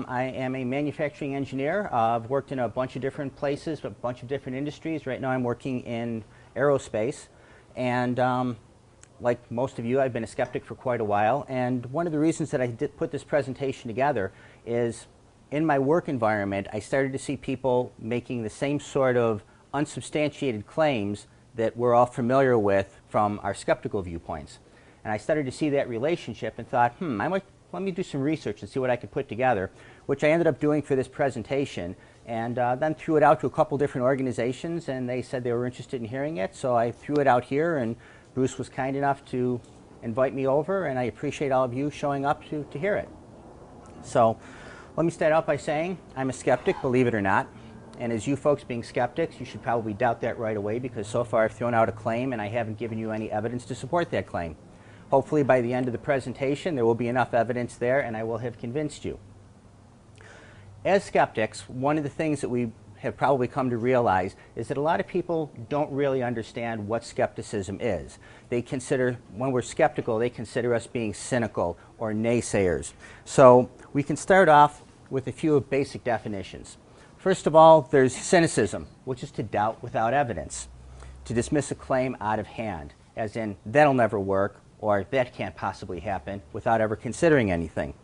I am a manufacturing engineer. I've worked in a bunch of different places, a bunch of different industries. Right now I'm working in aerospace. And like most of you, I've been a skeptic for quite a while. And one of the reasons that I did put this presentation together is in my work environment, I started to see people making the same sort of unsubstantiated claims that we're all familiar with from our skeptical viewpoints. And I started to see that relationship and thought, let me do some research and see what I could put together, which I ended up doing for this presentation, and then threw it out to a couple different organizations, and they said they were interested in hearing it, so I threw it out here, and Bruce was kind enough to invite me over, and I appreciate all of you showing up to hear it. So let me start out by saying I'm a skeptic, believe it or not, and as you folks being skeptics, you should probably doubt that right away, because so far I've thrown out a claim and I haven't given you any evidence to support that claim. Hopefully by the end of the presentation there will be enough evidence there and I will have convinced you. As skeptics, one of the things that we have probably come to realize is that a lot of people don't really understand what skepticism is. They consider, when we're skeptical, they consider us being cynical or naysayers. So we can start off with a few basic definitions. First of all, there's cynicism, which is to doubt without evidence, to dismiss a claim out of hand, as in, that'll never work, or that can't possibly happen, without ever considering anything.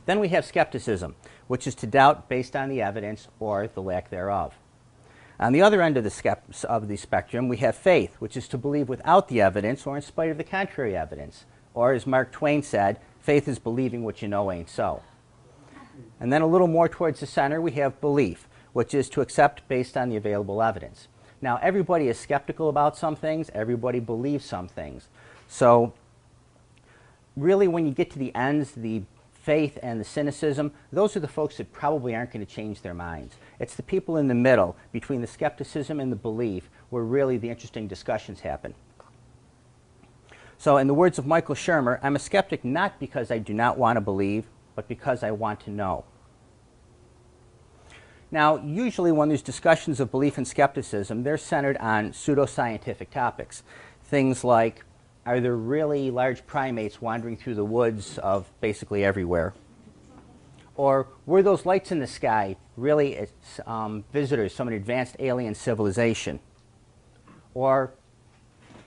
Then we have skepticism, which is to doubt based on the evidence or the lack thereof. On the other end of the spectrum, we have faith, which is to believe without the evidence or in spite of the contrary evidence. Or as Mark Twain said, faith is believing what you know ain't so. And then a little more towards the center, we have belief, which is to accept based on the available evidence. Now, everybody is skeptical about some things, everybody believes some things. So really when you get to the ends, the faith and the cynicism, those are the folks that probably aren't going to change their minds. It's the people in the middle, between the skepticism and the belief, where really the interesting discussions happen. So in the words of Michael Shermer, I'm a skeptic not because I do not want to believe, but because I want to know. Now, usually when there's discussions of belief and skepticism, they're centered on pseudoscientific topics. Things like, are there really large primates wandering through the woods of basically everywhere? Or were those lights in the sky really visitors from an advanced alien civilization? Or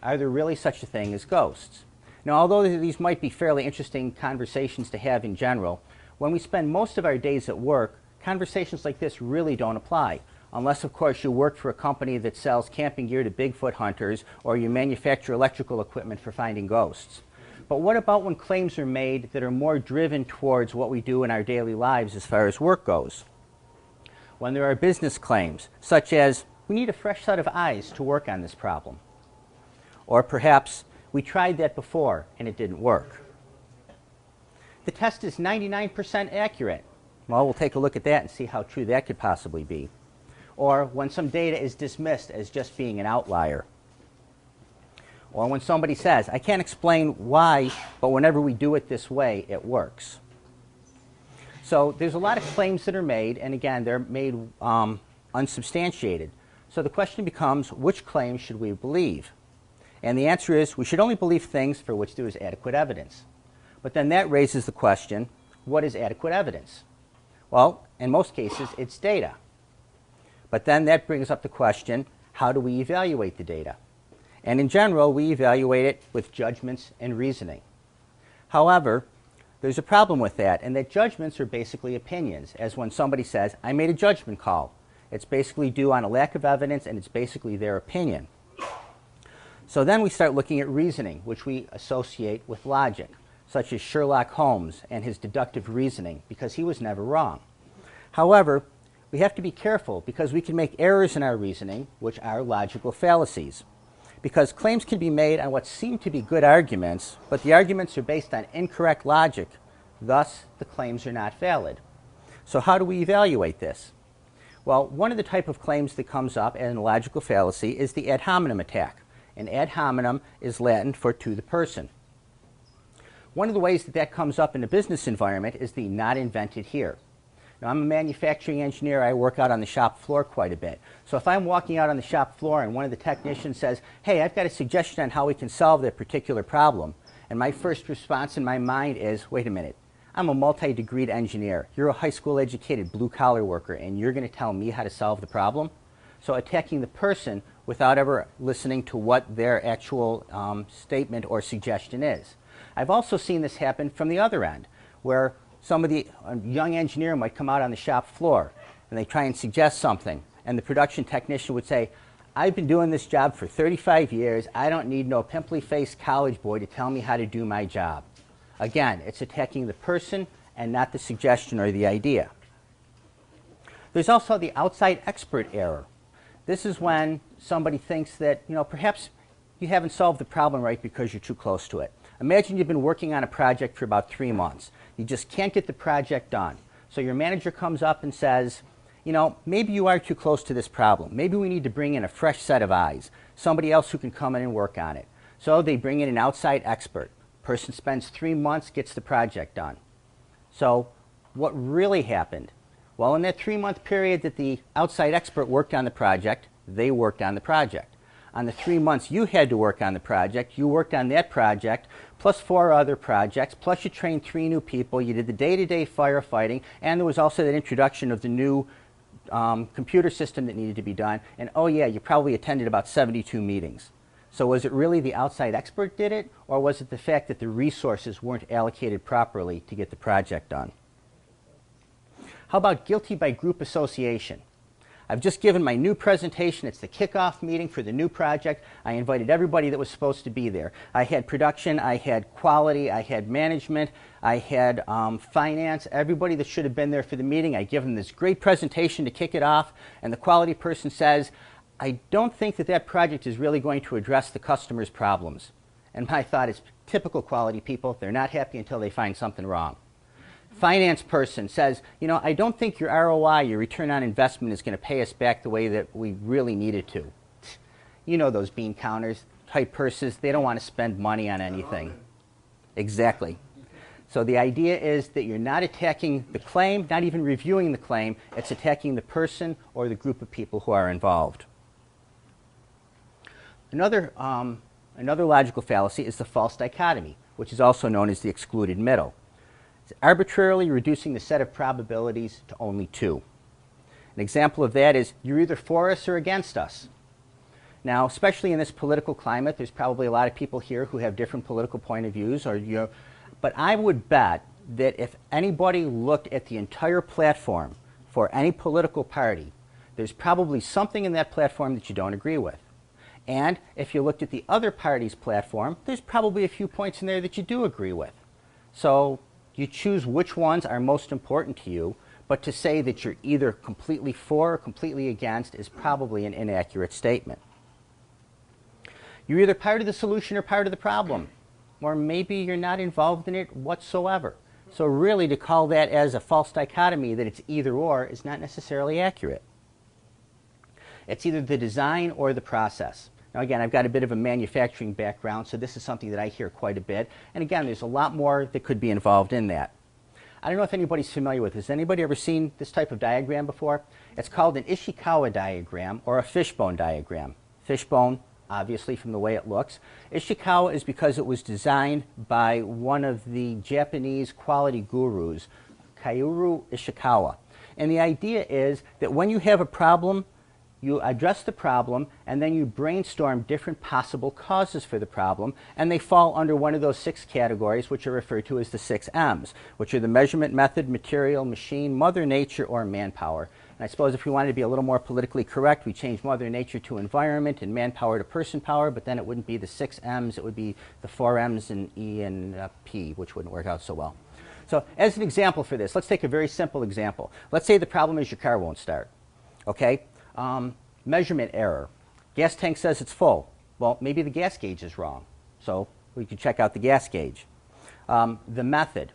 are there really such a thing as ghosts? Now, although these might be fairly interesting conversations to have in general, when we spend most of our days at work, conversations like this really don't apply. Unless, of course, you work for a company that sells camping gear to Bigfoot hunters, or you manufacture electrical equipment for finding ghosts. But what about when claims are made that are more driven towards what we do in our daily lives as far as work goes? When there are business claims, such as, we need a fresh set of eyes to work on this problem. Or perhaps, we tried that before and it didn't work. The test is 99% accurate. Well, we'll take a look at that and see how true that could possibly be. Or when some data is dismissed as just being an outlier. Or when somebody says, I can't explain why, but whenever we do it this way, it works. So there's a lot of claims that are made, and again, they're made unsubstantiated. So the question becomes, which claims should we believe? And the answer is, we should only believe things for which there is adequate evidence. But then that raises the question, what is adequate evidence? Well, in most cases, it's data. But then that brings up the question, how do we evaluate the data? And in general, we evaluate it with judgments and reasoning. However, there's a problem with that, and that judgments are basically opinions, as when somebody says, I made a judgment call. It's basically due on a lack of evidence, and it's basically their opinion. So then we start looking at reasoning, which we associate with logic, such as Sherlock Holmes and his deductive reasoning, because he was never wrong. However, we have to be careful because we can make errors in our reasoning, which are logical fallacies. Because claims can be made on what seem to be good arguments, but the arguments are based on incorrect logic. Thus, the claims are not valid. So how do we evaluate this? Well, one of the type of claims that comes up in a logical fallacy is the ad hominem attack. And ad hominem is Latin for to the person. One of the ways that that comes up in a business environment is the not invented here. Now, I'm a manufacturing engineer. I work out on the shop floor quite a bit. So if I'm walking out on the shop floor and one of the technicians says, hey, I've got a suggestion on how we can solve that particular problem, and my first response in my mind is, wait a minute, I'm a multi-degreed engineer. You're a high school educated blue-collar worker, and you're going to tell me how to solve the problem? So attacking the person without ever listening to what their actual statement or suggestion is. I've also seen this happen from the other end, where a young engineer might come out on the shop floor, and they try and suggest something, and the production technician would say, I've been doing this job for 35 years. I don't need no pimply-faced college boy to tell me how to do my job. Again, it's attacking the person and not the suggestion or the idea. There's also the outside expert error. This is when somebody thinks that, perhaps you haven't solved the problem right because you're too close to it. Imagine you've been working on a project for about 3 months. You just can't get the project done. So your manager comes up and says, maybe you are too close to this problem. Maybe we need to bring in a fresh set of eyes, somebody else who can come in and work on it. So they bring in an outside expert. Person spends 3 months, gets the project done. So what really happened? Well, in that 3-month period that the outside expert worked on the project, they worked on the project. On the 3 months you had to work on the project, you worked on that project, plus 4 other projects, plus you trained 3 new people, you did the day-to-day firefighting, and there was also that introduction of the new computer system that needed to be done, and oh yeah, you probably attended about 72 meetings. So was it really the outside expert did it, or was it the fact that the resources weren't allocated properly to get the project done? How about guilty by group association? I've just given my new presentation. It's the kickoff meeting for the new project. I invited everybody that was supposed to be there. I had production, I had quality, I had management, I had finance, everybody that should have been there for the meeting. I give them this great presentation to kick it off, and the quality person says, I don't think that that project is really going to address the customer's problems. And my thought is, typical quality people, they're not happy until they find something wrong. Finance person says, I don't think your ROI, your return on investment, is going to pay us back the way that we really need it to. Those bean counters, tight purses, they don't want to spend money on anything. Exactly. So the idea is that you're not attacking the claim, not even reviewing the claim, it's attacking the person or the group of people who are involved. Another logical fallacy is the false dichotomy, which is also known as the excluded middle. It's arbitrarily reducing the set of probabilities to only 2. An example of that is you're either for us or against us. Now, especially in this political climate, there's probably a lot of people here who have different political point of views, but I would bet that if anybody looked at the entire platform for any political party, there's probably something in that platform that you don't agree with. And if you looked at the other party's platform, there's probably a few points in there that you do agree with. So you choose which ones are most important to you, but to say that you're either completely for or completely against is probably an inaccurate statement. You're either part of the solution or part of the problem, or maybe you're not involved in it whatsoever. So really to call that as a false dichotomy, that it's either or, is not necessarily accurate. It's either the design or the process. Now again, I've got a bit of a manufacturing background, so this is something that I hear quite a bit. And again, there's a lot more that could be involved in that. I don't know if anybody's familiar with this. Has anybody ever seen this type of diagram before? It's called an Ishikawa diagram or a fishbone diagram. Fishbone, obviously from the way it looks. Ishikawa is because it was designed by one of the Japanese quality gurus, Kaoru Ishikawa. And the idea is that when you have a problem, you address the problem, and then you brainstorm different possible causes for the problem, and they fall under one of those 6 categories, which are referred to as the 6 M's, which are the measurement method, material, machine, Mother Nature, or manpower. And I suppose if we wanted to be a little more politically correct, we change Mother Nature to environment and manpower to person power, but then it wouldn't be the 6 M's, it would be the 4 M's and E and P, which wouldn't work out so well. So as an example for this, let's take a very simple example. Let's say the problem is your car won't start. Okay? Measurement error. Gas tank says it's full. Well, maybe the gas gauge is wrong. So we can check out the gas gauge. The method.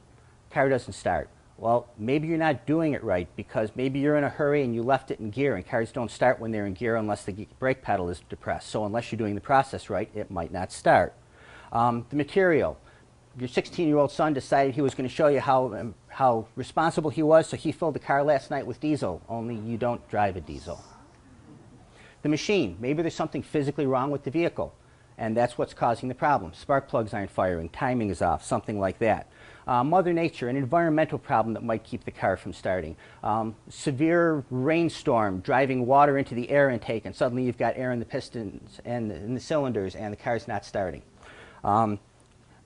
Car doesn't start. Well, maybe you're not doing it right because maybe you're in a hurry and you left it in gear, and cars don't start when they're in gear unless the brake pedal is depressed. So unless you're doing the process right, it might not start. The material. Your 16-year-old son decided he was going to show you how responsible he was, so he filled the car last night with diesel, only you don't drive a diesel. The machine. Maybe there's something physically wrong with the vehicle. and that's what's causing the problem. Spark plugs aren't firing, timing is off, something like that. Mother Nature, an environmental problem that might keep the car from starting. Severe rainstorm driving water into the air intake, and suddenly you've got air in the pistons and in the cylinders, and the car's not starting.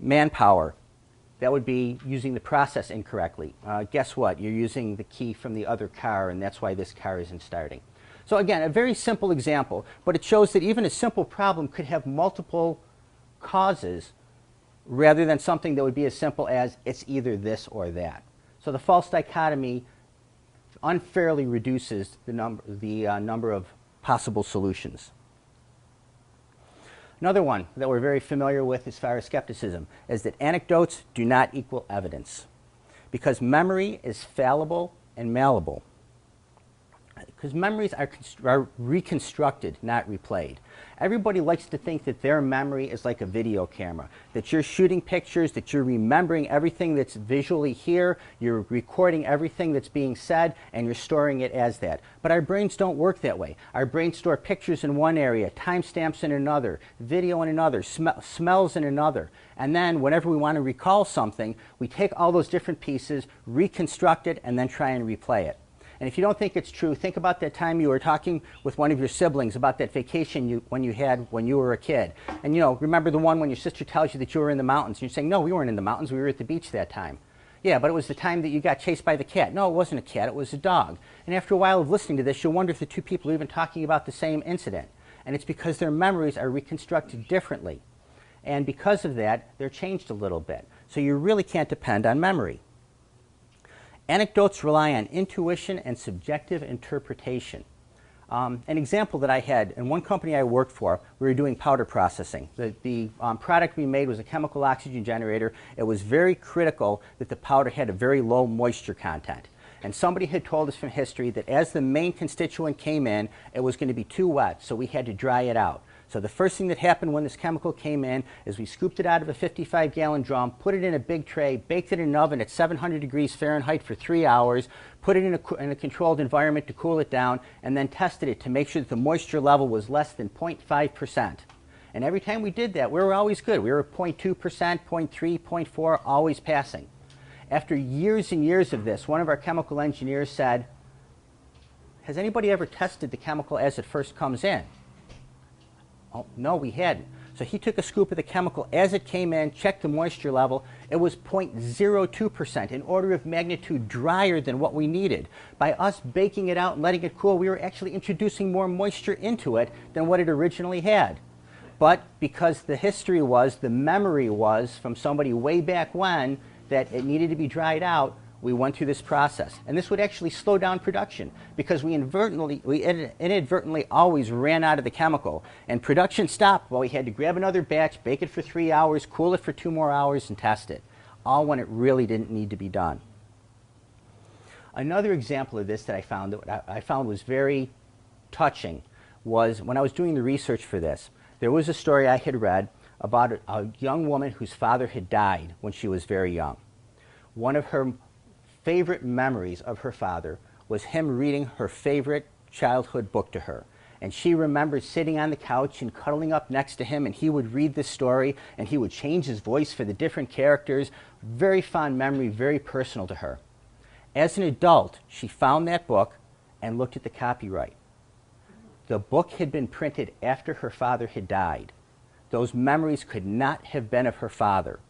Manpower, that would be using the process incorrectly. Guess what? You're using the key from the other car, and that's why this car isn't starting. So again, a very simple example, but it shows that even a simple problem could have multiple causes rather than something that would be as simple as it's either this or that. So the false dichotomy unfairly reduces the number of possible solutions. Another one that we're very familiar with as far as skepticism is that anecdotes do not equal evidence, because memory is fallible and malleable. Because memories are reconstructed, not replayed. Everybody likes to think that their memory is like a video camera, that you're shooting pictures, that you're remembering everything that's visually here, you're recording everything that's being said, and you're storing it as that. But our brains don't work that way. Our brains store pictures in one area, timestamps in another, video in another, smells in another. And then whenever we want to recall something, we take all those different pieces, reconstruct it, and then try and replay it. And if you don't think it's true, think about that time you were talking with one of your siblings about that vacation you had when you were a kid. And remember the one when your sister tells you that you were in the mountains. And you're saying, no, we weren't in the mountains, we were at the beach that time. Yeah, but it was the time that you got chased by the cat. No, it wasn't a cat, it was a dog. And after a while of listening to this, you'll wonder if the two people are even talking about the same incident. And it's because their memories are reconstructed differently. And because of that, they're changed a little bit. So you really can't depend on memory. Anecdotes rely on intuition and subjective interpretation. An example that I had, in one company I worked for, we were doing powder processing. The product we made was a chemical oxygen generator. It was very critical that the powder had a very low moisture content. And somebody had told us from history that as the main constituent came in, it was going to be too wet, so we had to dry it out. So the first thing that happened when this chemical came in is we scooped it out of a 55-gallon drum, put it in a big tray, baked it in an oven at 700 degrees Fahrenheit for 3 hours, put it in a controlled environment to cool it down, and then tested it to make sure that the moisture level was less than 0.5%. And every time we did that, we were always good. We were at 0.2%, 0.3, 0.4, always passing. After years and years of this, one of our chemical engineers said, has anybody ever tested the chemical as it first comes in? Oh, no, we hadn't. So he took a scoop of the chemical as it came in, checked the moisture level. It was 0.02%, an order of magnitude drier than what we needed. By us baking it out and letting it cool, we were actually introducing more moisture into it than what it originally had. But because the history was, the memory was from somebody way back when that it needed to be dried out, we went through this process. And this would actually slow down production because we inadvertently always ran out of the chemical. And production stopped while we had to grab another batch, bake it for 3 hours, cool it for 2 more hours, and test it. All when it really didn't need to be done. Another example of this that I found was very touching was when I was doing the research for this. There was a story I had read about a young woman whose father had died when she was very young. One of her favorite memories of her father was him reading her favorite childhood book to her. And she remembered sitting on the couch and cuddling up next to him, and he would read the story, and he would change his voice for the different characters. Very fond memory, very personal to her. As an adult, she found that book and looked at the copyright. The book had been printed after her father had died. Those memories could not have been of her father.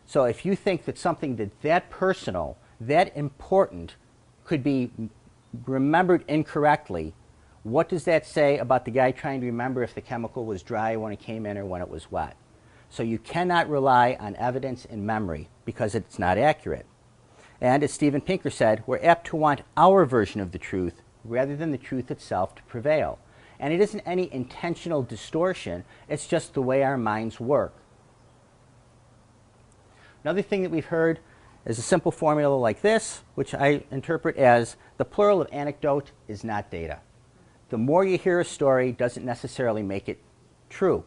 So if you think that something that personal, that important, could be remembered incorrectly, what does that say about the guy trying to remember if the chemical was dry when it came in or when it was wet? So you cannot rely on evidence in memory because it's not accurate. And as Steven Pinker said, we're apt to want our version of the truth rather than the truth itself to prevail. And it isn't any intentional distortion, it's just the way our minds work. Another thing that we've heard is a simple formula like this, which I interpret as the plural of anecdote is not data. The more you hear a story doesn't necessarily make it true.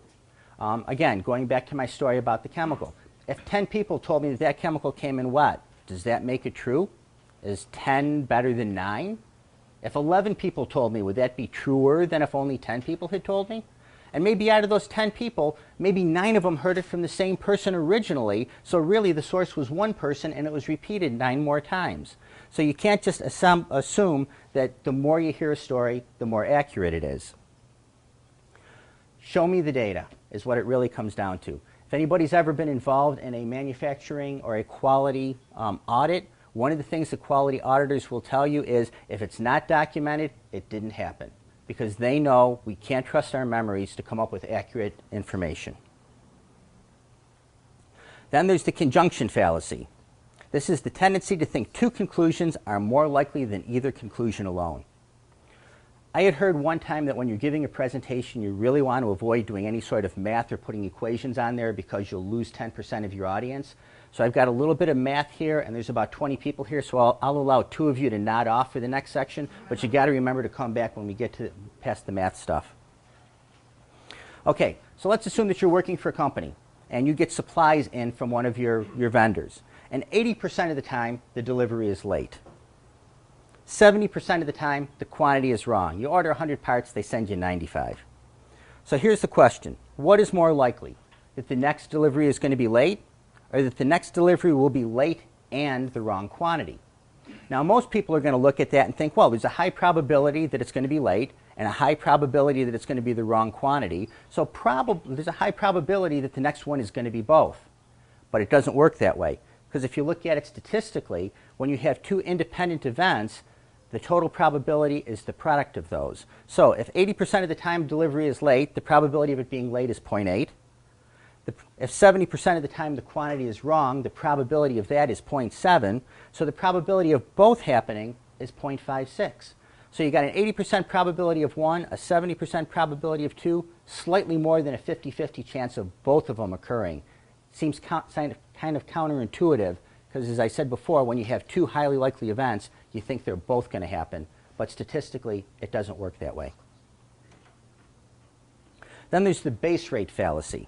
Again, going back to my story about the chemical. If 10 people told me that that chemical came in wet, does that make it true? Is 10 better than 9? If 11 people told me, would that be truer than if only 10 people had told me? And maybe out of those 10 people, maybe 9 of them heard it from the same person originally, so really the source was one person and it was repeated 9 more times. So you can't just assume that the more you hear a story, the more accurate it is. Show me the data is what it really comes down to. If anybody's ever been involved in a manufacturing or a quality audit, one of the things the quality auditors will tell you is if it's not documented, it didn't happen, because they know we can't trust our memories to come up with accurate information. Then there's the conjunction fallacy. This is the tendency to think 2 conclusions are more likely than either conclusion alone. I had heard one time that when you're giving a presentation, you really want to avoid doing any sort of math or putting equations on there because you'll lose 10% of your audience. So I've got a little bit of math here, and there's about 20 people here, so I'll allow 2 of you to nod off for the next section, but you got to remember to come back when we get to past the math stuff. Okay, so let's assume that you're working for a company, and you get supplies in from one of your vendors, and 80% of the time, the delivery is late. 70% of the time, the quantity is wrong. You order 100 parts, they send you 95. So here's the question. What is more likely? That the next delivery is going to be late, or that the next delivery will be late and the wrong quantity? Now, most people are going to look at that and think, well, there's a high probability that it's going to be late and a high probability that it's going to be the wrong quantity. So there's a high probability that the next one is going to be both. But it doesn't work that way. Because if you look at it statistically, when you have 2 independent events, the total probability is the product of those. So if 80% of the time delivery is late, the probability of it being late is 0.8. If 70% of the time the quantity is wrong, the probability of that is 0.7. So the probability of both happening is 0.56. So you got an 80% probability of one, a 70% probability of two, slightly more than a 50-50 chance of both of them occurring. Seems kind of counterintuitive, because as I said before, when you have 2 highly likely events, you think they're both going to happen. But statistically, it doesn't work that way. Then there's the base rate fallacy.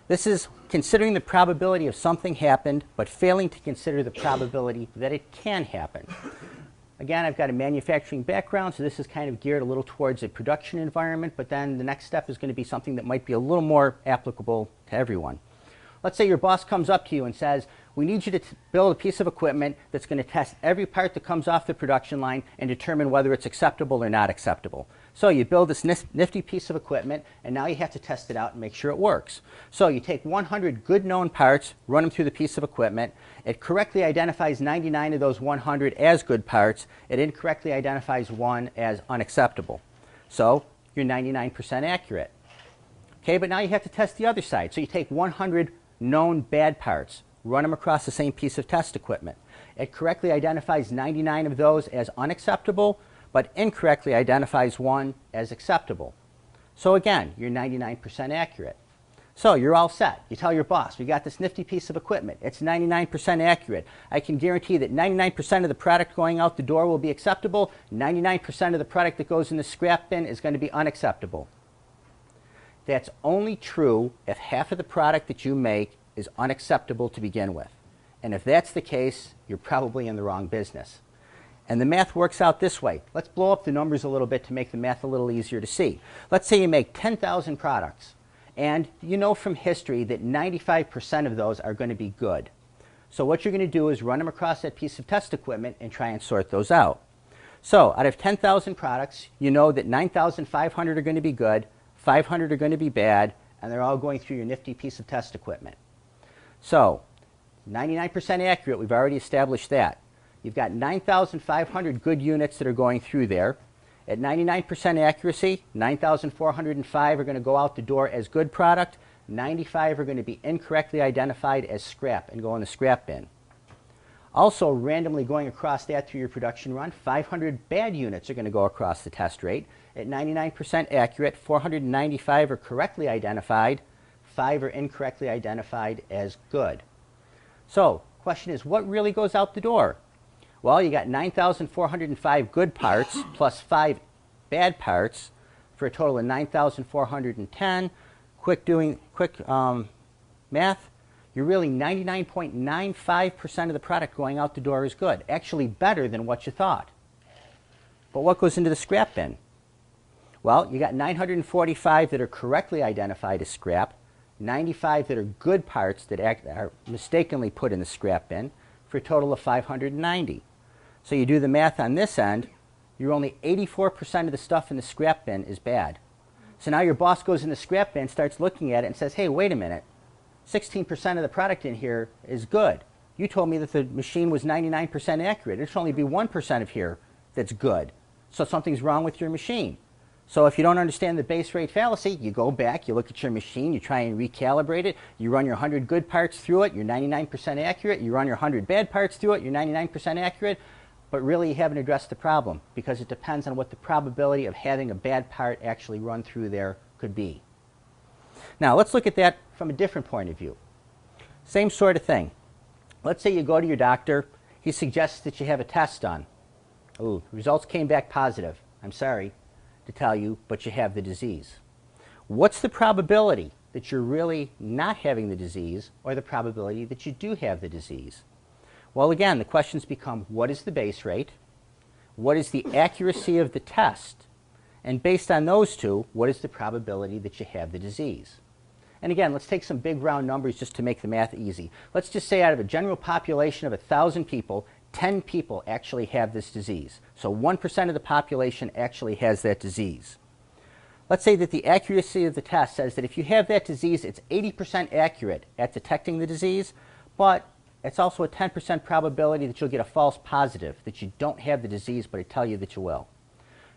This is considering the probability of something happened, but failing to consider the probability that it can happen. Again, I've got a manufacturing background, so this is kind of geared a little towards a production environment, but then the next step is going to be something that might be a little more applicable to everyone. Let's say your boss comes up to you and says, we need you to build a piece of equipment that's going to test every part that comes off the production line and determine whether it's acceptable or not acceptable. So you build this nifty piece of equipment, and now you have to test it out and make sure it works. So you take 100 good known parts, run them through the piece of equipment. It correctly identifies 99 of those 100 as good parts. It incorrectly identifies 1 as unacceptable. So you're 99% accurate. Okay, but now you have to test the other side. So you take 100 known bad parts, run them across the same piece of test equipment. It correctly identifies 99 of those as unacceptable, but incorrectly identifies 1 as acceptable. So again, you're 99% accurate. So you're all set. You tell your boss, we got this nifty piece of equipment. It's 99% accurate. I can guarantee that 99% of the product going out the door will be acceptable. 99% of the product that goes in the scrap bin is going to be unacceptable. That's only true if half of the product that you make is unacceptable to begin with. And if that's the case, you're probably in the wrong business. And the math works out this way. Let's blow up the numbers a little bit to make the math a little easier to see. Let's say you make 10,000 products, and you know from history that 95% of those are going to be good. So what you're going to do is run them across that piece of test equipment and try and sort those out. So out of 10,000 products, you know that 9,500 are going to be good, 500 are going to be bad, and they're all going through your nifty piece of test equipment. So 99% accurate, we've already established that. You've got 9,500 good units that are going through there. At 99% accuracy, 9,405 are going to go out the door as good product. 95 are going to be incorrectly identified as scrap and go in the scrap bin. Also, randomly going across that through your production run, 500 bad units are going to go across the test rate. At 99% accurate, 495 are correctly identified, 5 are incorrectly identified as good. So, question is, what really goes out the door? Well, you got 9,405 good parts plus 5 bad parts for a total of 9,410. Quick math. You're really 99.95% of the product going out the door is good. Actually better than what you thought. But what goes into the scrap bin? Well, you got 945 that are correctly identified as scrap, 95 that are good parts that are mistakenly put in the scrap bin, for a total of 590. So you do the math on this end, you're only 84% of the stuff in the scrap bin is bad. So now your boss goes in the scrap bin, starts looking at it and says, hey, wait a minute, 16% of the product in here is good. You told me that the machine was 99% accurate. It should only be 1% of here that's good. So something's wrong with your machine. So if you don't understand the base rate fallacy, you go back, you look at your machine, you try and recalibrate it, you run your 100 good parts through it, you're 99% accurate, you run your 100 bad parts through it, you're 99% accurate, but really you haven't addressed the problem because it depends on what the probability of having a bad part actually run through there could be. Now let's look at that from a different point of view. Same sort of thing. Let's say you go to your doctor, he suggests that you have a test done. Ooh, results came back positive. I'm sorry to tell you, but you have the disease. What's the probability that you're really not having the disease or the probability that you do have the disease? Well, again, the questions become, what is the base rate? What is the accuracy of the test? And based on those two, what is the probability that you have the disease? And again, let's take some big round numbers just to make the math easy. Let's just say out of a general population of 1,000 people, 10 people actually have this disease. So 1% of the population actually has that disease. Let's say that the accuracy of the test says that if you have that disease, it's 80% accurate at detecting the disease, but it's also a 10% probability that you'll get a false positive, that you don't have the disease, but I tell you that you will.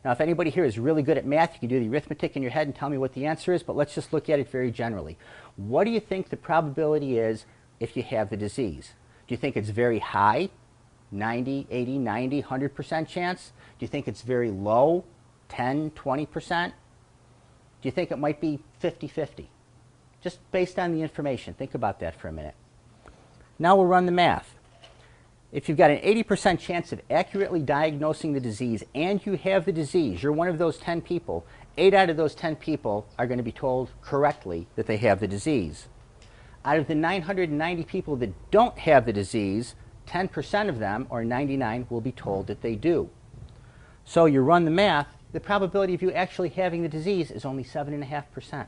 Now, if anybody here is really good at math, you can do the arithmetic in your head and tell me what the answer is, but let's just look at it very generally. What do you think the probability is if you have the disease? Do you think it's very high, 90, 80, 90, 100% chance? Do you think it's very low, 10, 20%? Do you think it might be 50-50? Just based on the information. Think about that for a minute. Now we'll run the math. If you've got an 80% chance of accurately diagnosing the disease and you have the disease, you're one of those 10 people, 8 out of those 10 people are going to be told correctly that they have the disease. Out of the 990 people that don't have the disease, 10% of them, or 99, will be told that they do. So you run the math, the probability of you actually having the disease is only 7.5%.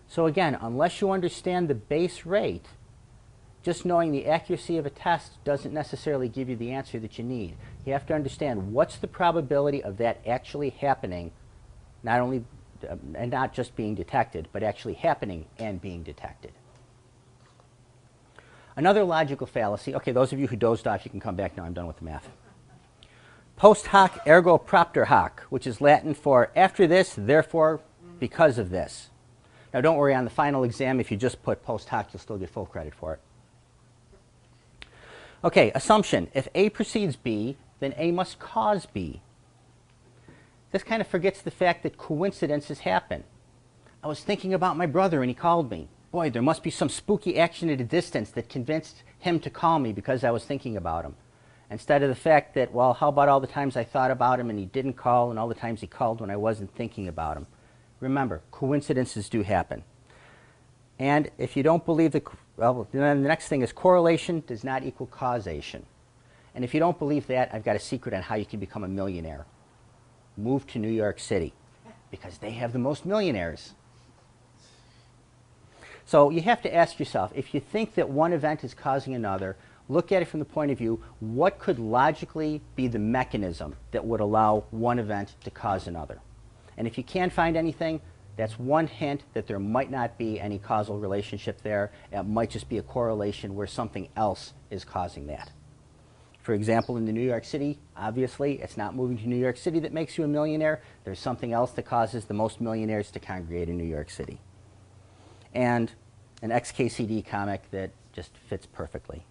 So again, unless you understand the base rate, just knowing the accuracy of a test doesn't necessarily give you the answer that you need. You have to understand what's the probability of that actually happening, not only and not just being detected, but actually happening and being detected. Another logical fallacy, okay, those of you who dozed off, you can come back now, I'm done with the math. Post hoc ergo propter hoc, which is Latin for after this, therefore, because of this. Now don't worry, on the final exam, if you just put post hoc, you'll still get full credit for it. Okay, assumption. If A precedes B, then A must cause B. This kind of forgets the fact that coincidences happen. I was thinking about my brother and he called me. Boy, there must be some spooky action at a distance that convinced him to call me because I was thinking about him. Instead of the fact that, well, how about all the times I thought about him and he didn't call and all the times he called when I wasn't thinking about him. Remember, coincidences do happen. And if you don't believe well, then the next thing is correlation does not equal causation. And if you don't believe that, I've got a secret on how you can become a millionaire. Move to New York City, because they have the most millionaires. So you have to ask yourself, if you think that one event is causing another, look at it from the point of view, what could logically be the mechanism that would allow one event to cause another? And if you can't find anything, that's one hint that there might not be any causal relationship there. It might just be a correlation where something else is causing that. For example, in the New York City, obviously, it's not moving to New York City that makes you a millionaire. There's something else that causes the most millionaires to congregate in New York City. And an XKCD comic that just fits perfectly.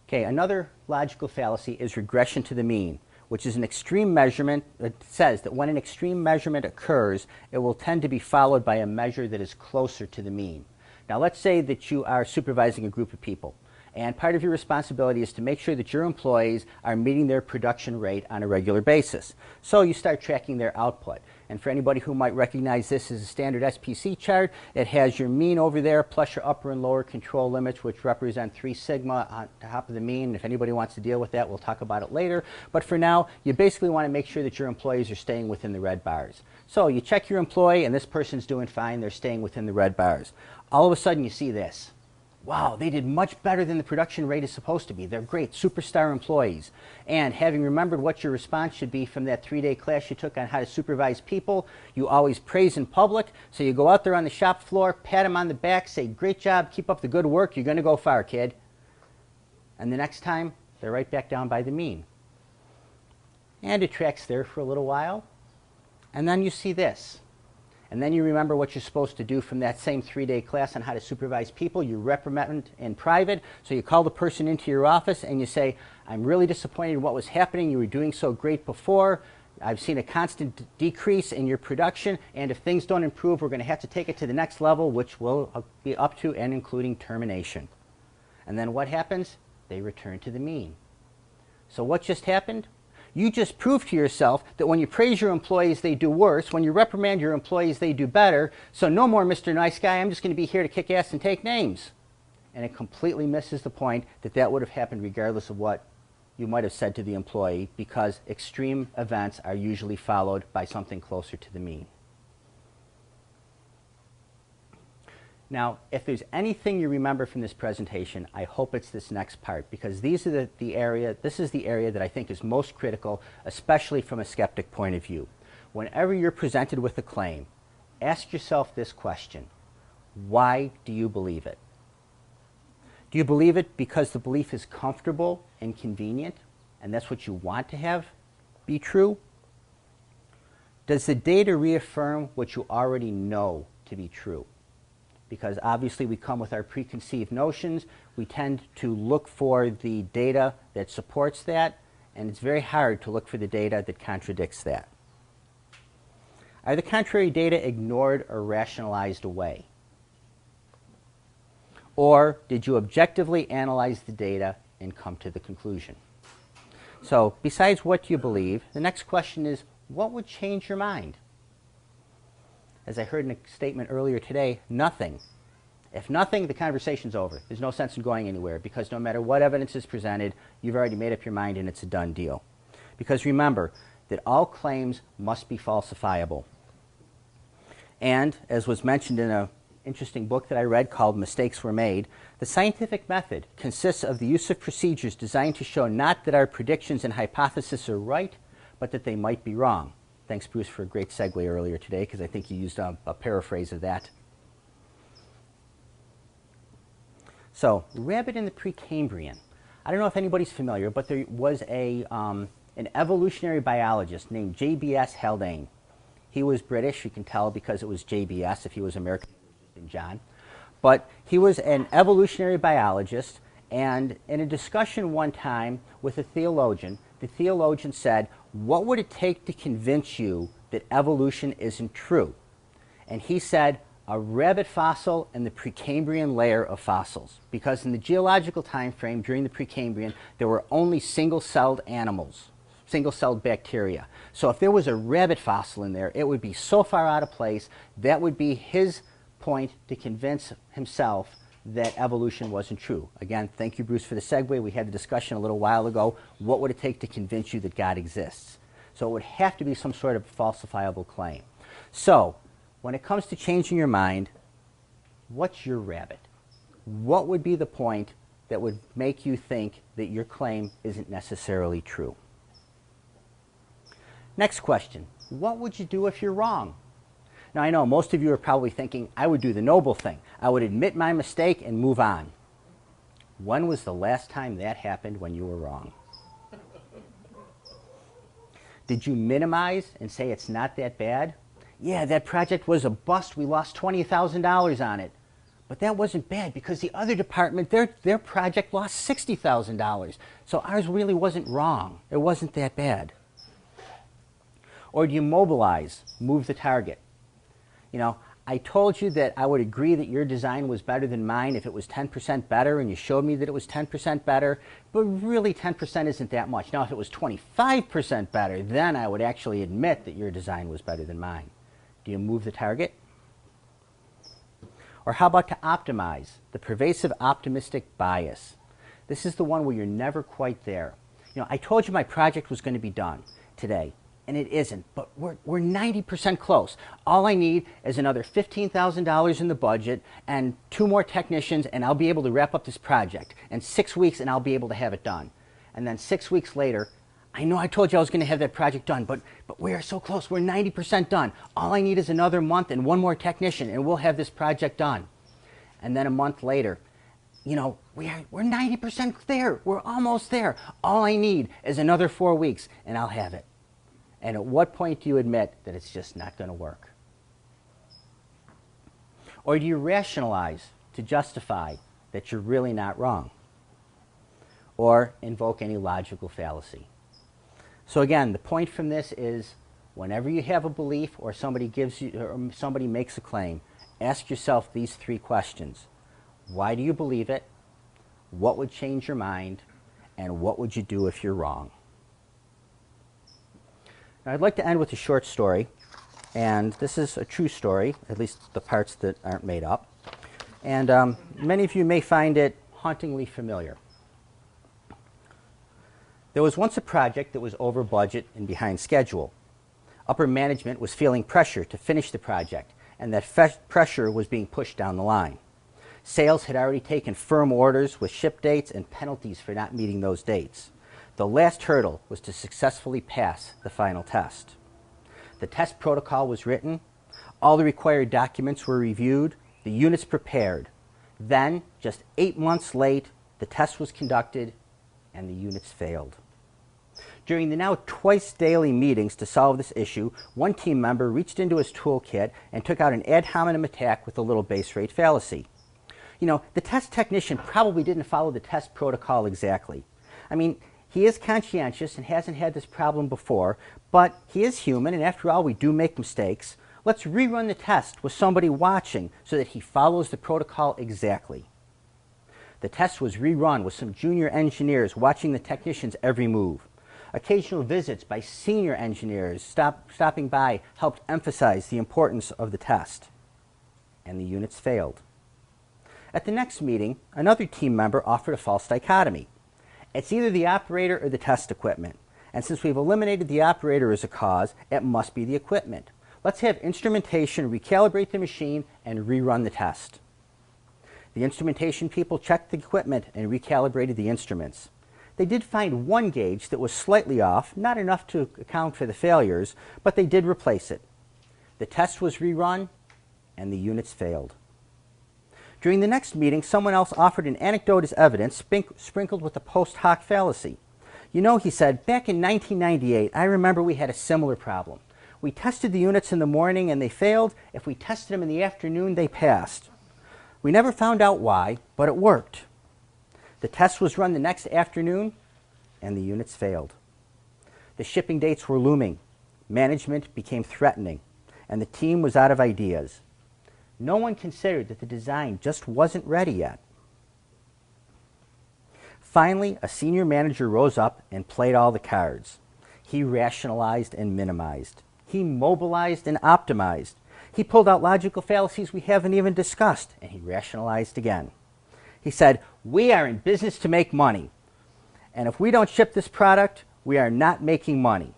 Okay, another logical fallacy is regression to the mean, which is an extreme measurement. It says that when an extreme measurement occurs, it will tend to be followed by a measure that is closer to the mean. Now let's say that you are supervising a group of people And part of your responsibility is to make sure that your employees are meeting their production rate on a regular basis. So you start tracking their output. And for anybody who might recognize this as a standard SPC chart, it has your mean over there plus your upper and lower control limits, which represent 3 sigma on top of the mean. If anybody wants to deal with that, we'll talk about it later. But for now, you basically want to make sure that your employees are staying within the red bars. So you check your employee, and this person's doing fine. They're staying within the red bars. All of a sudden, you see this. Wow, they did much better than the production rate is supposed to be. They're great, superstar employees. And having remembered what your response should be from that 3-day class you took on how to supervise people, you always praise in public. So you go out there on the shop floor, pat them on the back, say, great job, keep up the good work, you're going to go far, kid. And the next time, they're right back down by the mean. And it tracks there for a little while. And then you see this. And then you remember what you're supposed to do from that same 3-day class on how to supervise people. You reprimand in private. So you call the person into your office and you say, I'm really disappointed in what was happening. You were doing so great before. I've seen a constant decrease in your production. And if things don't improve, we're going to have to take it to the next level, which will be up to and including termination. And then what happens? They return to the mean. So what just happened? You just proved to yourself that when you praise your employees, they do worse. When you reprimand your employees, they do better. So no more Mr. Nice Guy. I'm just going to be here to kick ass and take names. And it completely misses the point that that would have happened regardless of what you might have said to the employee, because extreme events are usually followed by something closer to the mean. Now, if there's anything you remember from this presentation, I hope it's this next part, because this is the area that I think is most critical, especially from a skeptic point of view. Whenever you're presented with a claim, ask yourself this question: why do you believe it? Do you believe it because the belief is comfortable and convenient, and that's what you want to have be true? Does the data reaffirm what you already know to be true? Because obviously we come with our preconceived notions. We tend to look for the data that supports that, and it's very hard to look for the data that contradicts that. Are the contrary data ignored or rationalized away? Or did you objectively analyze the data and come to the conclusion? So besides what you believe, the next question is, what would change your mind? As I heard in a statement earlier today, nothing. If nothing, the conversation's over. There's no sense in going anywhere, because no matter what evidence is presented, you've already made up your mind and it's a done deal. Because remember that all claims must be falsifiable. And as was mentioned in an interesting book that I read called Mistakes Were Made, the scientific method consists of the use of procedures designed to show not that our predictions and hypotheses are right, but that they might be wrong. Thanks, Bruce, for a great segue earlier today, because I think you used a paraphrase of that. So, rabbit in the Precambrian. I don't know if anybody's familiar, but there was an evolutionary biologist named J.B.S. Haldane. He was British, you can tell because it was J.B.S. If he was American, it would have been John. But he was an evolutionary biologist, and in a discussion one time with a theologian, the theologian said, what would it take to convince you that evolution isn't true? And he said, a rabbit fossil in the Precambrian layer of fossils. Because in the geological time frame during the Precambrian, there were only single-celled animals, single-celled bacteria. So if there was a rabbit fossil in there, it would be so far out of place, that would be his point to convince himself that evolution wasn't true. Again, thank you, Bruce, for the segue. We had the discussion a little while ago. What would it take to convince you that God exists? So it would have to be some sort of falsifiable claim. So when it comes to changing your mind, what's your rabbit? What would be the point that would make you think that your claim isn't necessarily true? Next question, what would you do if you're wrong? Now, I know most of you are probably thinking, I would do the noble thing. I would admit my mistake and move on. When was the last time that happened when you were wrong? Did you minimize and say it's not that bad? Yeah, that project was a bust. We lost $20,000 on it. But that wasn't bad because the other department, their project lost $60,000. So ours really wasn't wrong. It wasn't that bad. Or do you mobilize, move the target? You know, I told you that I would agree that your design was better than mine if it was 10% better, and you showed me that it was 10% better, but really 10% isn't that much. Now, if it was 25% better, then I would actually admit that your design was better than mine. Do you move the target? Or how about to optimize, the pervasive optimistic bias? This is the one where you're never quite there. I told you my project was going to be done today, and it isn't, but we're 90% close. All I need is another $15,000 in the budget and 2 more technicians, and I'll be able to wrap up this project. And 6 weeks, and I'll be able to have it done. And then 6 weeks later, I know I told you I was going to have that project done, but we are so close. We're 90% done. All I need is another month and 1 more technician, and we'll have this project done. And then a month later, we're 90% there. We're almost there. All I need is another 4 weeks, and I'll have it. And at what point do you admit that it's just not going to work? Or do you rationalize to justify that you're really not wrong? Or invoke any logical fallacy? So again, the point from this is whenever you have a belief or somebody makes a claim, ask yourself these 3 questions. Why do you believe it? What would change your mind? And what would you do if you're wrong? Now, I'd like to end with a short story, and this is a true story, at least the parts that aren't made up. And many of you may find it hauntingly familiar. There was once a project that was over budget and behind schedule. Upper management was feeling pressure to finish the project, and that pressure was being pushed down the line. Sales had already taken firm orders with ship dates and penalties for not meeting those dates. The last hurdle was to successfully pass the final test. The test protocol was written, all the required documents were reviewed, the units prepared. Then, just 8 months late, the test was conducted and the units failed. During the now twice daily meetings to solve this issue, one team member reached into his toolkit and took out an ad hominem attack with a little base rate fallacy. The test technician probably didn't follow the test protocol exactly. He is conscientious and hasn't had this problem before, but he is human, and after all, we do make mistakes. Let's rerun the test with somebody watching so that he follows the protocol exactly. The test was rerun with some junior engineers watching the technician's every move. Occasional visits by senior engineers stopping by helped emphasize the importance of the test, and the units failed. At the next meeting, another team member offered a false dichotomy. It's either the operator or the test equipment. And since we've eliminated the operator as a cause, it must be the equipment. Let's have instrumentation recalibrate the machine and rerun the test. The instrumentation people checked the equipment and recalibrated the instruments. They did find one gauge that was slightly off, not enough to account for the failures, but they did replace it. The test was rerun, and the units failed. During the next meeting, someone else offered an anecdote as evidence, sprinkled with a post hoc fallacy. He said, back in 1998, I remember we had a similar problem. We tested the units in the morning and they failed. If we tested them in the afternoon, they passed. We never found out why, but it worked. The test was run the next afternoon, and the units failed. The shipping dates were looming. Management became threatening, and the team was out of ideas. No one considered that the design just wasn't ready yet. Finally, a senior manager rose up and played all the cards. He rationalized and minimized. He mobilized and optimized. He pulled out logical fallacies we haven't even discussed, and he rationalized again. He said, we are in business to make money, and if we don't ship this product, we are not making money.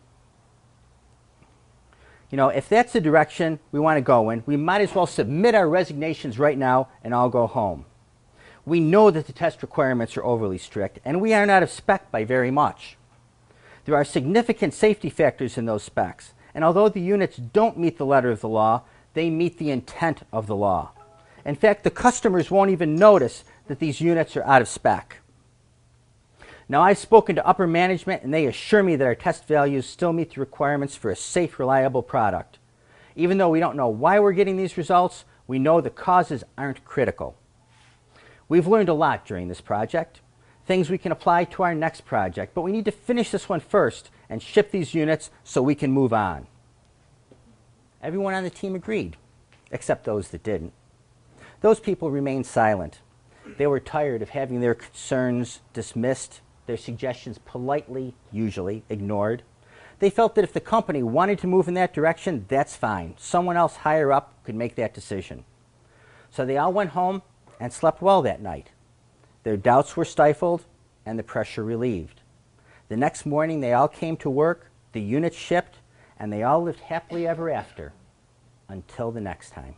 If that's the direction we want to go in, we might as well submit our resignations right now and all go home. We know that the test requirements are overly strict, and we aren't out of spec by very much. There are significant safety factors in those specs, and although the units don't meet the letter of the law, they meet the intent of the law. In fact, the customers won't even notice that these units are out of spec. Now, I've spoken to upper management, and they assure me that our test values still meet the requirements for a safe, reliable product. Even though we don't know why we're getting these results, we know the causes aren't critical. We've learned a lot during this project, things we can apply to our next project, but we need to finish this one first and ship these units so we can move on. Everyone on the team agreed. except those that didn't. Those people remained silent. They were tired of having their concerns dismissed, their suggestions politely, usually, ignored. They felt that if the company wanted to move in that direction, that's fine. Someone else higher up could make that decision. So they all went home and slept well that night. Their doubts were stifled and the pressure relieved. The next morning, they all came to work, the units shipped, and they all lived happily ever after until the next time.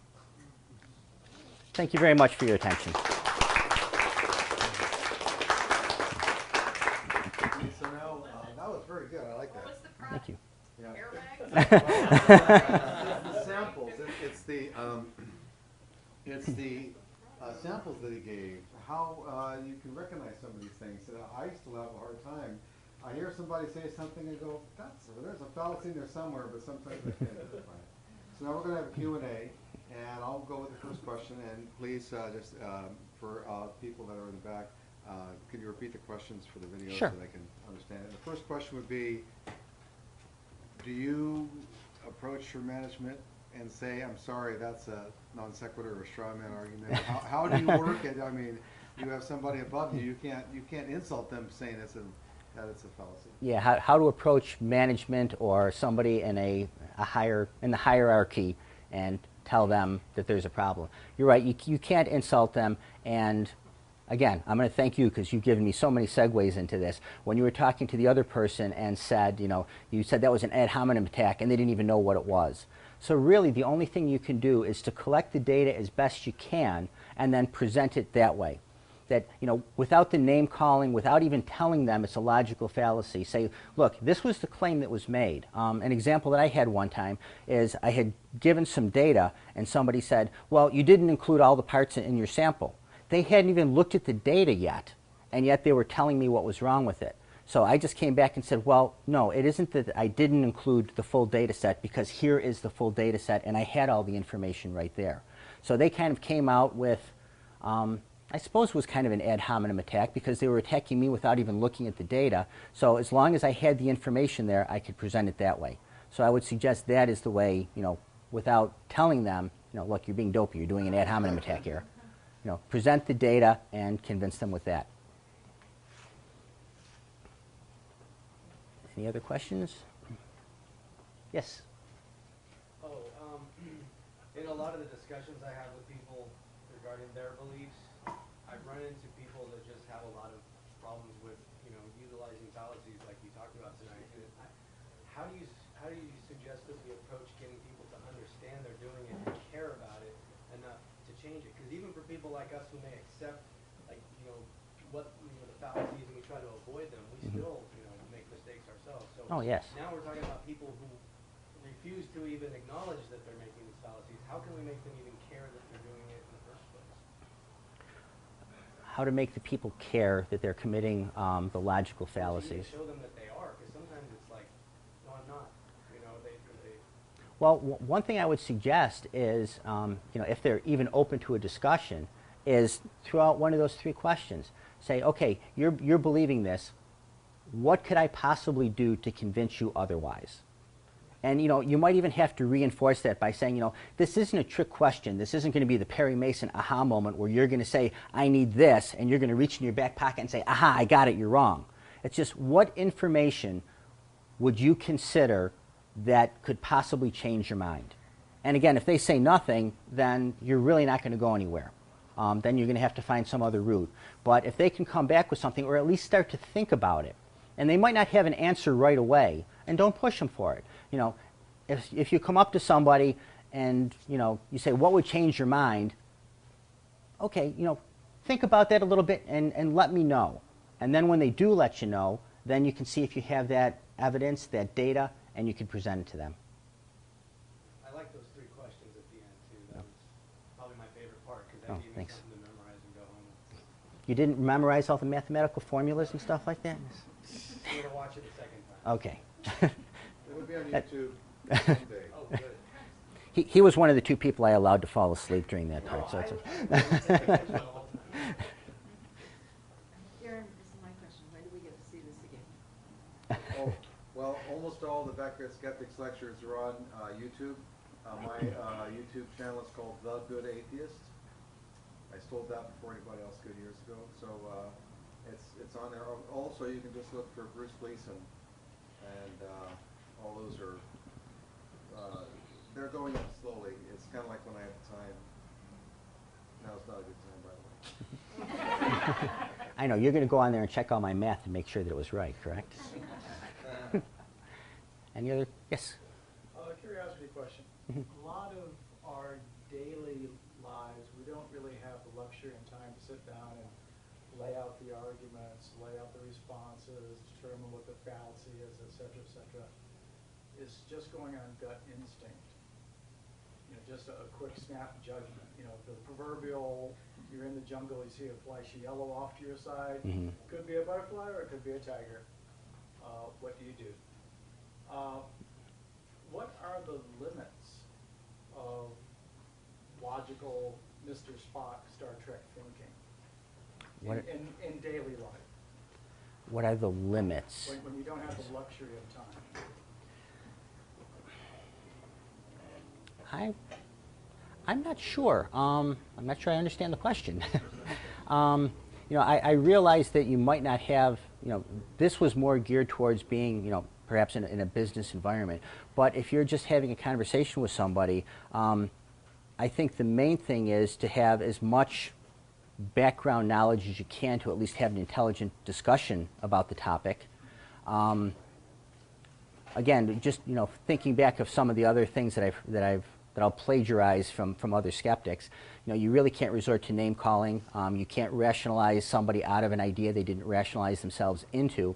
Thank you very much for your attention. So now, that was very good. I like that. What's the Thank you. Yeah. airbag? The samples. It's the samples that he gave. How you can recognize some of these things. I still have a hard time. I hear somebody say something and go, there's a fallacy in there somewhere, but sometimes I can't identify it. So now we're going to have a Q&A, and I'll go with the first question. And please, just for people that are in the back, could you repeat the questions for the video Sure. so they can understand it? The first question would be, do you approach your management and say, I'm sorry, that's a non sequitur or straw man argument? How do you work it? I mean, you have somebody above you. You can't insult them saying that it's a fallacy. Yeah, how to approach management or somebody in the hierarchy and tell them that there's a problem. You're right, you can't insult them. And again, I'm going to thank you because you've given me so many segues into this. When you were talking to the other person and said, you said that was an ad hominem attack and they didn't even know what it was. So really the only thing you can do is to collect the data as best you can and then present it that way. That, without the name calling, without even telling them it's a logical fallacy, say, look, this was the claim that was made. An example that I had one time is I had given some data and somebody said, well, you didn't include all the parts in your sample. They hadn't even looked at the data yet, and yet they were telling me what was wrong with it. So I just came back and said, well, no, it isn't that I didn't include the full data set, because here is the full data set, and I had all the information right there. So they kind of came out with, I suppose it was kind of an ad hominem attack, because they were attacking me without even looking at the data. So as long as I had the information there, I could present it that way. So I would suggest that is the way, without telling them, look, you're being dopey, you're doing an ad hominem attack here. Present the data and convince them with that. Any other questions? Yes? In a lot of the discussions I have with people regarding their beliefs, I've run into people that just have a lot of problems with, utilizing fallacies like you talked about tonight. And how do you suggest that we approach getting people to understand they're doing it and care about it enough to change it? Because even for people like us who may accept, the fallacies and we try to avoid them, we still, make mistakes ourselves. So yes. Now we're talking about people who refuse to even acknowledge that they're making these fallacies. How can we make them even care that they're doing it in the first place? How to make the people care that they're committing the logical fallacies. Show them that they are, because sometimes it's like, no, I'm not. Well, one thing I would suggest is, if they're even open to a discussion, is throw out one of those three questions. Say, okay, you're believing this. What could I possibly do to convince you otherwise? And you might even have to reinforce that by saying, this isn't a trick question. This isn't going to be the Perry Mason aha moment where you're going to say, I need this, and you're going to reach in your back pocket and say, aha, I got it, you're wrong. It's just, what information would you consider that could possibly change your mind? And again, if they say nothing, then you're really not going to go anywhere. Then you're going to have to find some other route. But if they can come back with something, or at least start to think about it, and they might not have an answer right away, and don't push them for it. If you come up to somebody and you say, what would change your mind? Okay, think about that a little bit and let me know. And then when they do let you know, then you can see if you have that evidence, that data, and you can present it to them. I like those three questions at the end too. That was probably my favorite part, because that gave me Thanks. something to memorize and go home with. You didn't memorize all the mathematical formulas and stuff like that? I'm going to watch it a second time. Okay. It would be on YouTube someday. Oh, good. He was one of the two people I allowed to fall asleep during that part. So it's Aaron, this is my question. When do we get to see this again? Oh, well, almost all the Becker Skeptics lectures are on YouTube. My YouTube channel is called The Good Atheist. I stole that before anybody else could years ago, so it's on there. Also, you can just look for Bruce Gleason, and all those are they're going up slowly. It's kind of like when I have time. Now's not a good time, by the way. I know, you're going to go on there and check all my math and make sure that it was right, correct? Any other? Yes? Curiosity question. A lot of our daily lives, we don't really have the luxury and time to sit down and lay out the arguments, lay out the responses, determine what the fallacy is, et cetera, et cetera. It's just going on gut instinct. You know, just a quick snap judgment. You know, the proverbial, you're in the jungle, you see a flashy yellow off to your side. Could be a butterfly or it could be a tiger. What do you do? What are the limits of logical Mr. Spock Star Trek thinking in daily life? What are the limits? When you don't have the luxury of time. I'm not sure. I'm not sure I understand the question. You know, I realize that you might not have, you know, this was more geared towards being, you know, perhaps in a business environment. But if you're just having a conversation with somebody, I think the main thing is to have as much background knowledge as you can to at least have an intelligent discussion about the topic. Again, just, you know, thinking back of some of the other things that I'll plagiarize from other skeptics. You know, you really can't resort to name calling. You can't rationalize somebody out of an idea they didn't rationalize themselves into.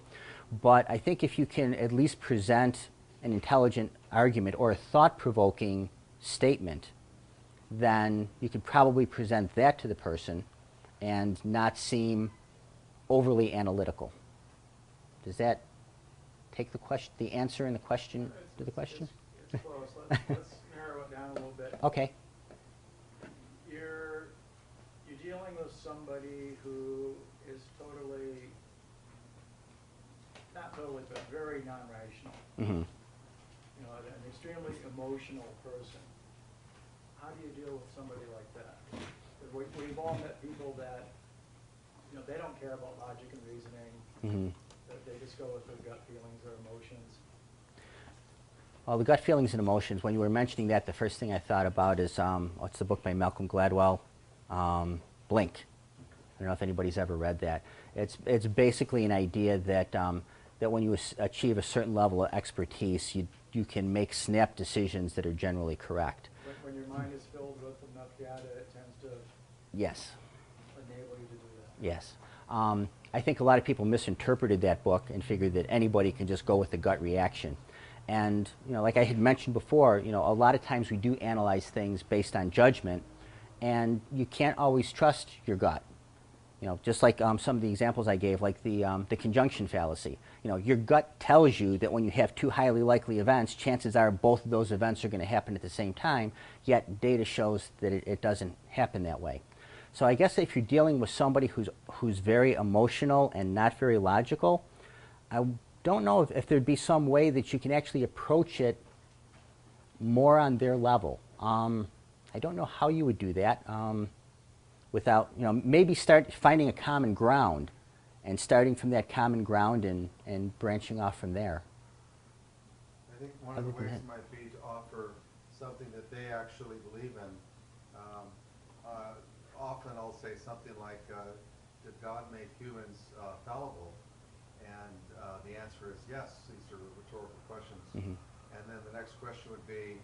But I think if you can at least present an intelligent argument or a thought-provoking statement, then you could probably present that to the person and not seem overly analytical. Does that take the answer in the question to the question? It's close. Let's narrow it down a little bit. Okay. You're dealing with somebody who is totally, not totally, but very non-rational. Mm-hmm. You know, an extremely emotional person. How do you deal with somebody like that? 'Cause we've all met people that, you know, they don't care about logic and reasoning. Mm-hmm. That they just go with their gut feelings or emotions. Well, the gut feelings and emotions, when you were mentioning that, the first thing I thought about is, what's the book by Malcolm Gladwell? Blink. I don't know if anybody's ever read that. It's basically an idea that, that when you achieve a certain level of expertise, you can make snap decisions that are generally correct. When your mind is filled with enough data, it tends to Yes. enable you to do that. Yes. I think a lot of people misinterpreted that book and figured that anybody can just go with the gut reaction. And, you know, like I had mentioned before, you know, a lot of times we do analyze things based on judgment, and you can't always trust your gut. You know, just like some of the examples I gave, like the conjunction fallacy. You know, your gut tells you that when you have two highly likely events, chances are both of those events are going to happen at the same time, yet data shows that it doesn't happen that way. So I guess if you're dealing with somebody who's very emotional and not very logical, I don't know if there'd be some way that you can actually approach it more on their level. I don't know how you would do that without, you know, maybe start finding a common ground and starting from that common ground and branching off from there. I think one of the ways might be to offer something that they actually believe in. Often I'll say something like, did God make humans fallible? And the answer is yes. These are rhetorical questions. Mm-hmm. And then the next question would be,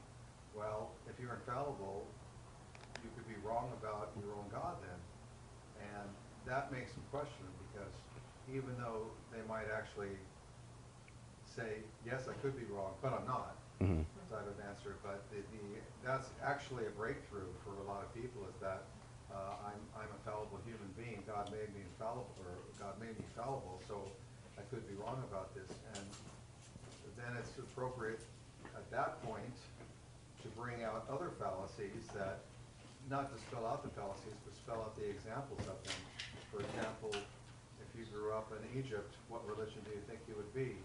well, if you're infallible, you could be wrong about your own God then. And that makes them question because even though they might actually say, yes, I could be wrong, but I'm not, Mm-hmm. type of answer. But that's actually a breakthrough for a lot of people is that I'm a fallible human being. God made me infallible, or God made me fallible, so I could be wrong about this. And then it's appropriate at that point to bring out other fallacies that, not to spell out the fallacies, but spell out the examples of them. For example, if you grew up in Egypt, what religion do you think you would be?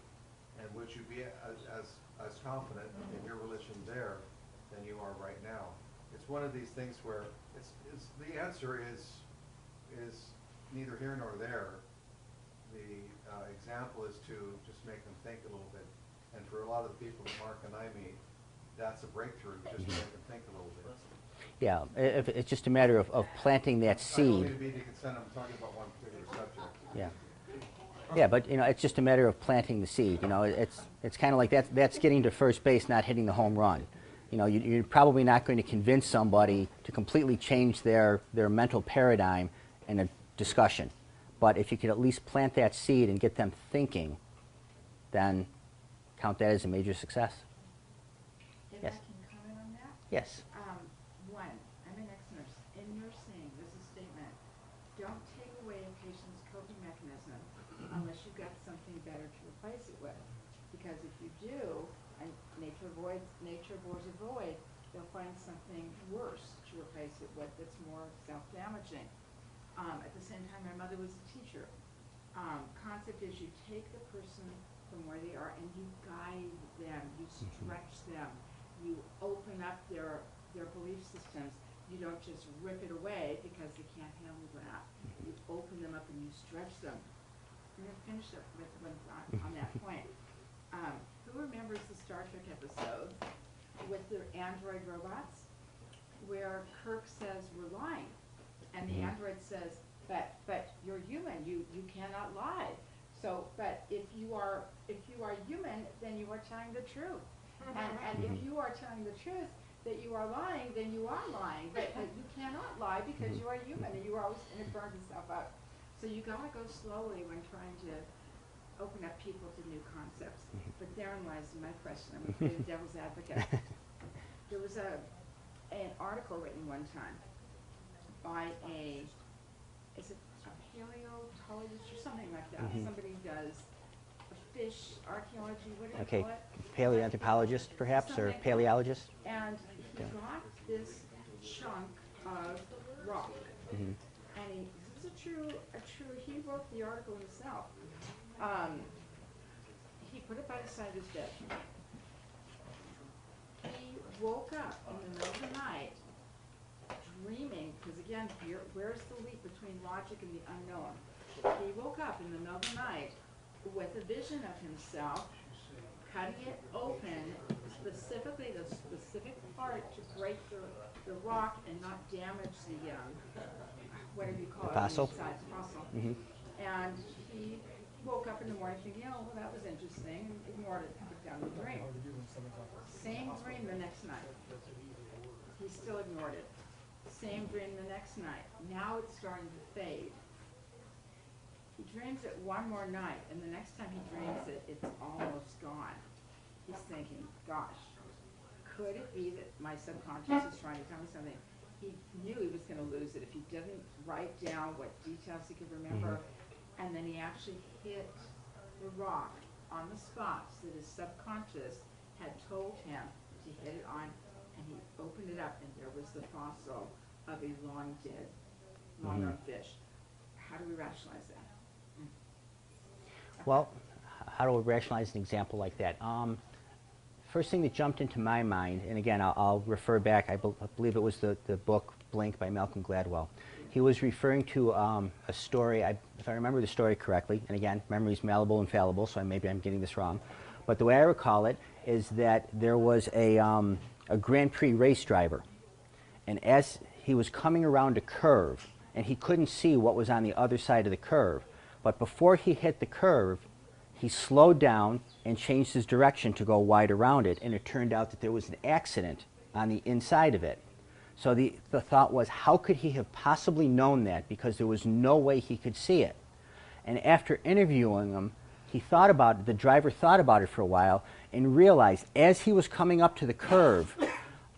And would you be as confident in your religion there than you are it's one of these things where it's the answer is neither here nor there. The example is to just make them think a little bit. And for a lot of the people that Mark and I meet, that's a breakthrough, just to make them think a little bit. Yeah, if it's just a matter of planting that I don't seed. mean to be consent, I'm talking about one particular subject. Yeah. Yeah, but you know, it's just a matter of planting the seed. You know, it's kind of like that's getting to first base, not hitting the home run. You know, you're probably not going to convince somebody to completely change their mental paradigm in a discussion. But if you could at least plant that seed and get them thinking, then count that as a major success. If Yes. I can comment on that? Yes. One, I'm an ex-nurse. In nursing, there's a statement, don't take away a patient's coping mechanism unless you've got something better to replace it with. Because if you do, and nature abhors a void, they'll find something worse to replace it with that's more self-damaging. At the same time, my mother was a teacher. Concept is you take the person from where they are and you guide them, you stretch them, you open up their belief systems. You don't just rip it away because they can't handle that. You open them up and you stretch them. I'm going to finish up with one thought on that point. Who remembers the Star Trek episode with the android robots where Kirk says we're lying, and the android says, but you're human. You cannot lie. So, but if you are human, then you are telling the truth. And if you are telling the truth that you are lying, then you are lying. But you cannot lie because you are human, and you are always, and it burns itself up. So you gotta go slowly when trying to open up people to new concepts. But therein lies my question. I'm afraid of devil's advocate. There was an article written one time by is it a paleontologist or something like that? Somebody who does fish archaeology, what do you call it? Paleoanthropologist, perhaps, or Something. paleologist. And he got this chunk of rock. And this is a true, he wrote the article himself. He put it by the side of his bed. He woke up in the middle of the night dreaming, because again, where's the leap between logic and the unknown? He woke up in the middle of the night with a vision of himself cutting it open, specifically the specific part to break the rock and not damage the, whatever you call it, Fossil. inside the fossil. And he woke up in the morning thinking, oh, well, that was interesting, and ignored it, put down the dream. Same dream the next night. He still ignored it. Same dream the next night. Now it's starting to fade. He dreams it one more night, and the next time he dreams it, it's almost gone. He's thinking, gosh, could it be that my subconscious is trying to tell me something? He knew he was going to lose it if he didn't write down what details he could remember. And then he actually hit the rock on the spots that his subconscious had told him to hit it on, and he opened it up, and there was the fossil of a long dead, long-gone fish. How do we rationalize that? Well, how do we rationalize an example like that? First thing that jumped into my mind, and again, I'll refer back, I believe it was the book Blink by Malcolm Gladwell. He was referring to a story, if I remember the story correctly, and again, memory is malleable and fallible, so maybe I'm getting this wrong, but the way I recall it is that there was a Grand Prix race driver, and as he was coming around a curve, and he couldn't see what was on the other side of the curve, but before he hit the curve, he slowed down and changed his direction to go wide around it, and it turned out that there was an accident on the inside of it. So the thought was, how could he have possibly known that, because there was no way he could see it? And after interviewing him, he thought about it, the driver thought about it for a while, and realized as he was coming up to the curve,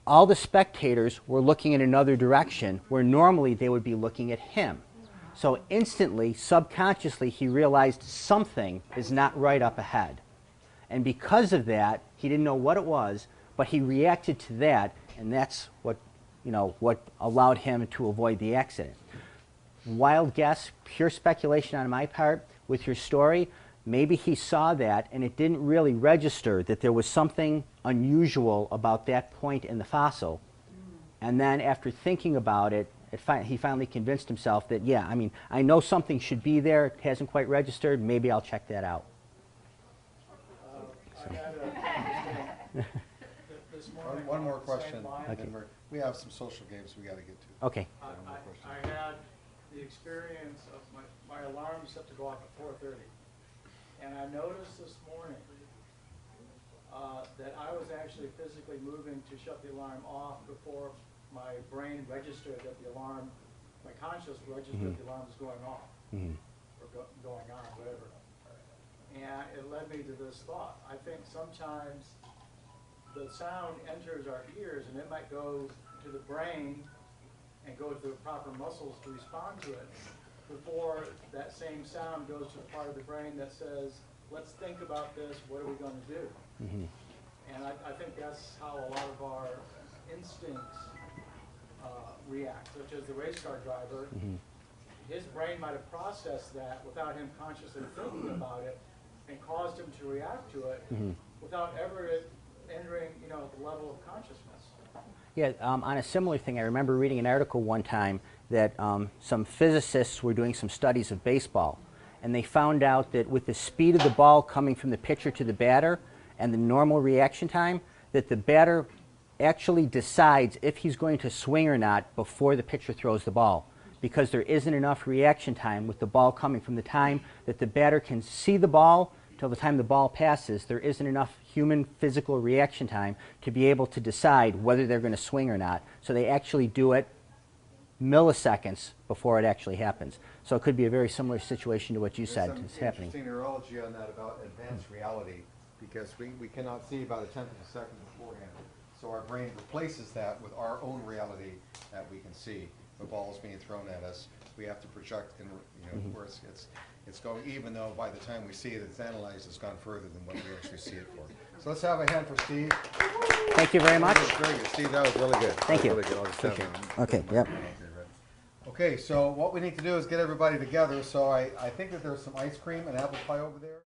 all the spectators were looking in another direction where normally they would be looking at him. So instantly, subconsciously, he realized something is not right up ahead. And because of that, he didn't know what it was, but he reacted to that, and that's what allowed him to avoid the accident. Wild guess, pure speculation on my part, with your story, maybe he saw that and it didn't really register that there was something unusual about that point in the fossil. And then after thinking about it, he finally convinced himself that, yeah, I mean, I know something should be there. It hasn't quite registered. Maybe I'll check that out. I had a, this morning. One more along the same question, line, and then we have some social games we got to get to. Okay. I had the experience of my alarm set to go off at 4:30. And I noticed this morning that I was actually physically moving to shut the alarm off before my brain registered that the alarm, my conscious registered the alarm was going off or going on, whatever. And it led me to this thought. I think sometimes the sound enters our ears and it might go to the brain and go to the proper muscles to respond to it before that same sound goes to the part of the brain that says, let's think about this, what are we going to do? And I think that's how a lot of our instincts react, such as the race car driver. His brain might have processed that without him consciously thinking about it and caused him to react to it without ever entering, you know, the level of consciousness. Yeah, on a similar thing, I remember reading an article one time that some physicists were doing some studies of baseball, and they found out that with the speed of the ball coming from the pitcher to the batter and the normal reaction time, that the batter actually decides if he's going to swing or not before the pitcher throws the ball, because there isn't enough reaction time with the ball coming from the time that the batter can see the ball till the time the ball passes. There isn't enough human physical reaction time to be able to decide whether they're going to swing or not. So they actually do it milliseconds before it actually happens. So it could be a very similar situation to what you said is happening. There's some interesting neurology on that about advanced reality, because we cannot see about a tenth of a second beforehand. So our brain replaces that with our own reality that we can see. The ball's being thrown at us. We have to project, in, where it's going, even though by the time we see it, it's analyzed, it's gone further than what we actually see it for. So let's have a hand for Steve. Thank you very much. Very good, Steve. That was really good. Thank you. Really good. I'll just have them. Okay, yep. Okay, so what we need to do is get everybody together. So I think that there's some ice cream and apple pie over there.